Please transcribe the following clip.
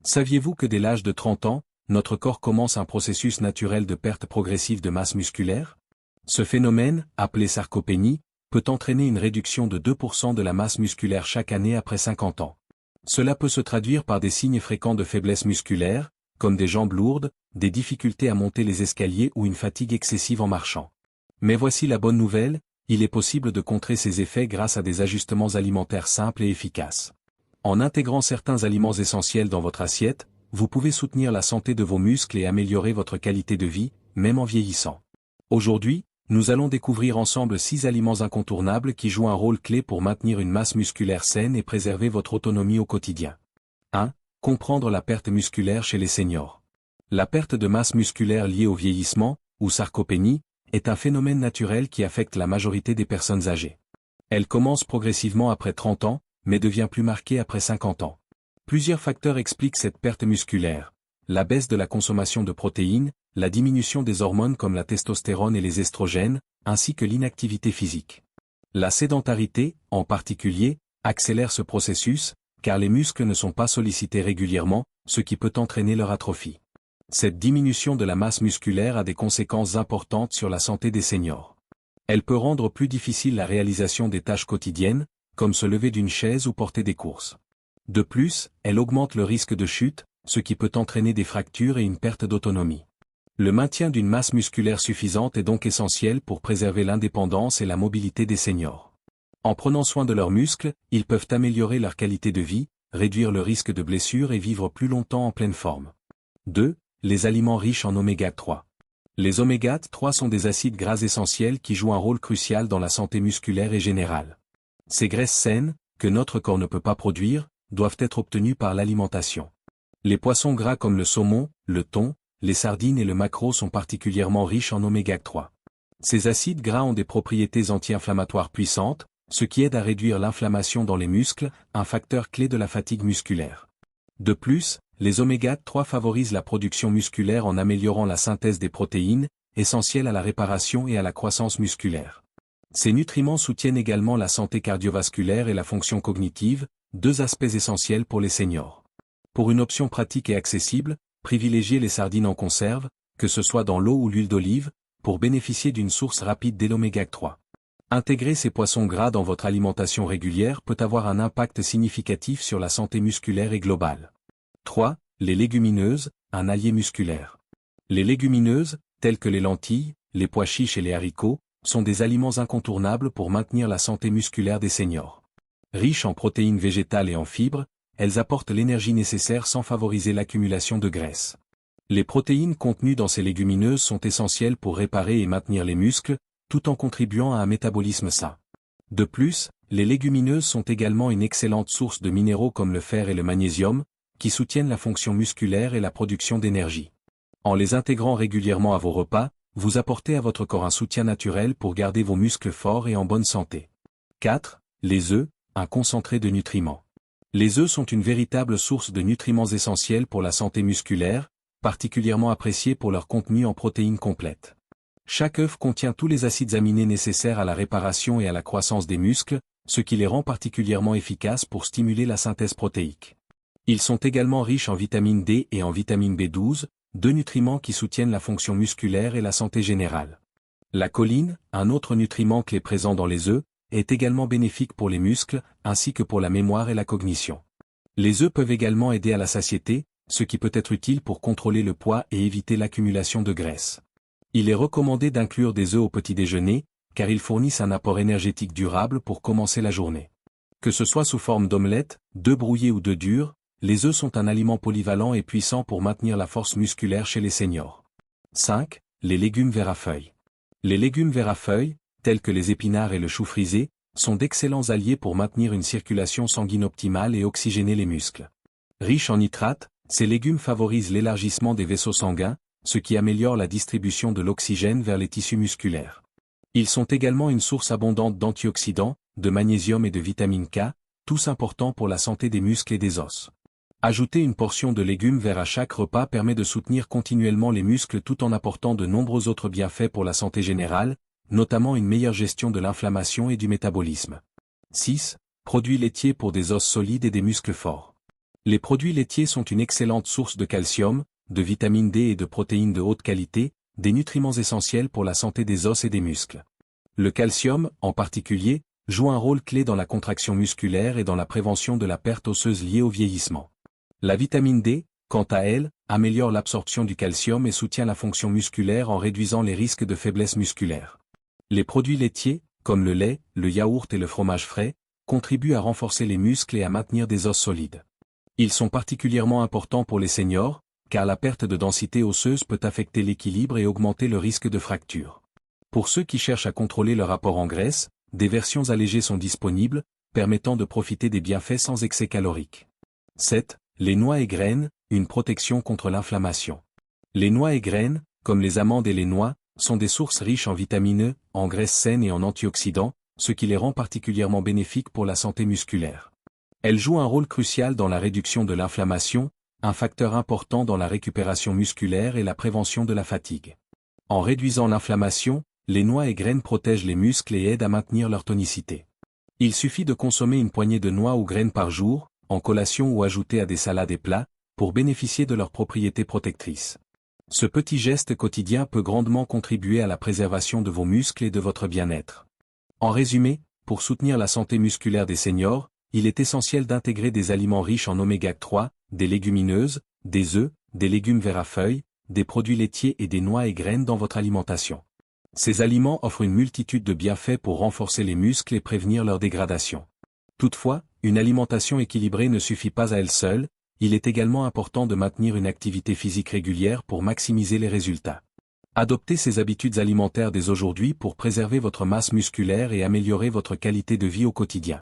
Saviez-vous que dès l'âge de 30 ans, notre corps commence un processus naturel de perte progressive de masse musculaire? Ce phénomène, appelé sarcopénie, peut entraîner une réduction de 2% de la masse musculaire chaque année après 50 ans. Cela peut se traduire par des signes fréquents de faiblesse musculaire, comme des jambes lourdes, des difficultés à monter les escaliers ou une fatigue excessive en marchant. Mais voici la bonne nouvelle, il est possible de contrer ces effets grâce à des ajustements alimentaires simples et efficaces. En intégrant certains aliments essentiels dans votre assiette, vous pouvez soutenir la santé de vos muscles et améliorer votre qualité de vie, même en vieillissant. Aujourd'hui, nous allons découvrir ensemble 6 aliments incontournables qui jouent un rôle clé pour maintenir une masse musculaire saine et préserver votre autonomie au quotidien. 1. Comprendre la perte musculaire chez les seniors. La perte de masse musculaire liée au vieillissement, ou sarcopénie, est un phénomène naturel qui affecte la majorité des personnes âgées. Elle commence progressivement après 30 ans, mais devient plus marquée après 50 ans. Plusieurs facteurs expliquent cette perte musculaire. La baisse de la consommation de protéines, la diminution des hormones comme la testostérone et les estrogènes, ainsi que l'inactivité physique. La sédentarité, en particulier, accélère ce processus, car les muscles ne sont pas sollicités régulièrement, ce qui peut entraîner leur atrophie. Cette diminution de la masse musculaire a des conséquences importantes sur la santé des seniors. Elle peut rendre plus difficile la réalisation des tâches quotidiennes, comme se lever d'une chaise ou porter des courses. De plus, elle augmente le risque de chute, ce qui peut entraîner des fractures et une perte d'autonomie. Le maintien d'une masse musculaire suffisante est donc essentiel pour préserver l'indépendance et la mobilité des seniors. En prenant soin de leurs muscles, ils peuvent améliorer leur qualité de vie, réduire le risque de blessures et vivre plus longtemps en pleine forme. 2. Les aliments riches en oméga 3. Les oméga 3 sont des acides gras essentiels qui jouent un rôle crucial dans la santé musculaire et générale. Ces graisses saines, que notre corps ne peut pas produire, doivent être obtenues par l'alimentation. Les poissons gras comme le saumon, le thon, les sardines et le maquereau sont particulièrement riches en oméga 3. Ces acides gras ont des propriétés anti-inflammatoires puissantes, ce qui aide à réduire l'inflammation dans les muscles, un facteur clé de la fatigue musculaire. De plus, les oméga 3 favorisent la production musculaire en améliorant la synthèse des protéines, essentielles à la réparation et à la croissance musculaire. Ces nutriments soutiennent également la santé cardiovasculaire et la fonction cognitive, 2 aspects essentiels pour les seniors. Pour une option pratique et accessible, privilégiez les sardines en conserve, que ce soit dans l'eau ou l'huile d'olive, pour bénéficier d'une source rapide d'oméga 3. Intégrer ces poissons gras dans votre alimentation régulière peut avoir un impact significatif sur la santé musculaire et globale. 3. Les légumineuses, un allié musculaire. Les légumineuses, telles que les lentilles, les pois chiches et les haricots, sont des aliments incontournables pour maintenir la santé musculaire des seniors. Riches en protéines végétales et en fibres, elles apportent l'énergie nécessaire sans favoriser l'accumulation de graisse. Les protéines contenues dans ces légumineuses sont essentielles pour réparer et maintenir les muscles, tout en contribuant à un métabolisme sain. De plus, les légumineuses sont également une excellente source de minéraux comme le fer et le magnésium, qui soutiennent la fonction musculaire et la production d'énergie. En les intégrant régulièrement à vos repas, vous apportez à votre corps un soutien naturel pour garder vos muscles forts et en bonne santé. 4. Les œufs, un concentré de nutriments. Les œufs sont une véritable source de nutriments essentiels pour la santé musculaire, particulièrement appréciés pour leur contenu en protéines complètes. Chaque œuf contient tous les acides aminés nécessaires à la réparation et à la croissance des muscles, ce qui les rend particulièrement efficaces pour stimuler la synthèse protéique. Ils sont également riches en vitamine D et en vitamine B12, 2 nutriments qui soutiennent la fonction musculaire et la santé générale. La choline, un autre nutriment clé présent dans les œufs, est également bénéfique pour les muscles, ainsi que pour la mémoire et la cognition. Les œufs peuvent également aider à la satiété, ce qui peut être utile pour contrôler le poids et éviter l'accumulation de graisse. Il est recommandé d'inclure des œufs au petit déjeuner, car ils fournissent un apport énergétique durable pour commencer la journée. Que ce soit sous forme d'omelette, d'œufs brouillés ou d'œufs durs, les œufs sont un aliment polyvalent et puissant pour maintenir la force musculaire chez les seniors. 5. Les légumes verts à feuilles. Les légumes verts à feuilles, tels que les épinards et le chou frisé, sont d'excellents alliés pour maintenir une circulation sanguine optimale et oxygéner les muscles. Riches en nitrates, ces légumes favorisent l'élargissement des vaisseaux sanguins, ce qui améliore la distribution de l'oxygène vers les tissus musculaires. Ils sont également une source abondante d'antioxydants, de magnésium et de vitamine K, tous importants pour la santé des muscles et des os. Ajouter une portion de légumes verts à chaque repas permet de soutenir continuellement les muscles tout en apportant de nombreux autres bienfaits pour la santé générale, notamment une meilleure gestion de l'inflammation et du métabolisme. 6. Produits laitiers pour des os solides et des muscles forts. Les produits laitiers sont une excellente source de calcium, de vitamine D et de protéines de haute qualité, des nutriments essentiels pour la santé des os et des muscles. Le calcium, en particulier, joue un rôle clé dans la contraction musculaire et dans la prévention de la perte osseuse liée au vieillissement. La vitamine D, quant à elle, améliore l'absorption du calcium et soutient la fonction musculaire en réduisant les risques de faiblesse musculaire. Les produits laitiers, comme le lait, le yaourt et le fromage frais, contribuent à renforcer les muscles et à maintenir des os solides. Ils sont particulièrement importants pour les seniors, car la perte de densité osseuse peut affecter l'équilibre et augmenter le risque de fracture. Pour ceux qui cherchent à contrôler leur apport en graisse, des versions allégées sont disponibles, permettant de profiter des bienfaits sans excès calorique. 7. Les noix et graines, une protection contre l'inflammation. Les noix et graines, comme les amandes et les noix, sont des sources riches en vitamines E, en graisses saines et en antioxydants, ce qui les rend particulièrement bénéfiques pour la santé musculaire. Elles jouent un rôle crucial dans la réduction de l'inflammation, un facteur important dans la récupération musculaire et la prévention de la fatigue. En réduisant l'inflammation, les noix et graines protègent les muscles et aident à maintenir leur tonicité. Il suffit de consommer une poignée de noix ou graines par jour, en collation ou ajouter à des salades et plats, pour bénéficier de leurs propriétés protectrices. Ce petit geste quotidien peut grandement contribuer à la préservation de vos muscles et de votre bien-être. En résumé, pour soutenir la santé musculaire des seniors, il est essentiel d'intégrer des aliments riches en oméga 3, des légumineuses, des œufs, des légumes verts à feuilles, des produits laitiers et des noix et graines dans votre alimentation. Ces aliments offrent une multitude de bienfaits pour renforcer les muscles et prévenir leur dégradation. Toutefois, une alimentation équilibrée ne suffit pas à elle seule, il est également important de maintenir une activité physique régulière pour maximiser les résultats. Adoptez ces habitudes alimentaires dès aujourd'hui pour préserver votre masse musculaire et améliorer votre qualité de vie au quotidien.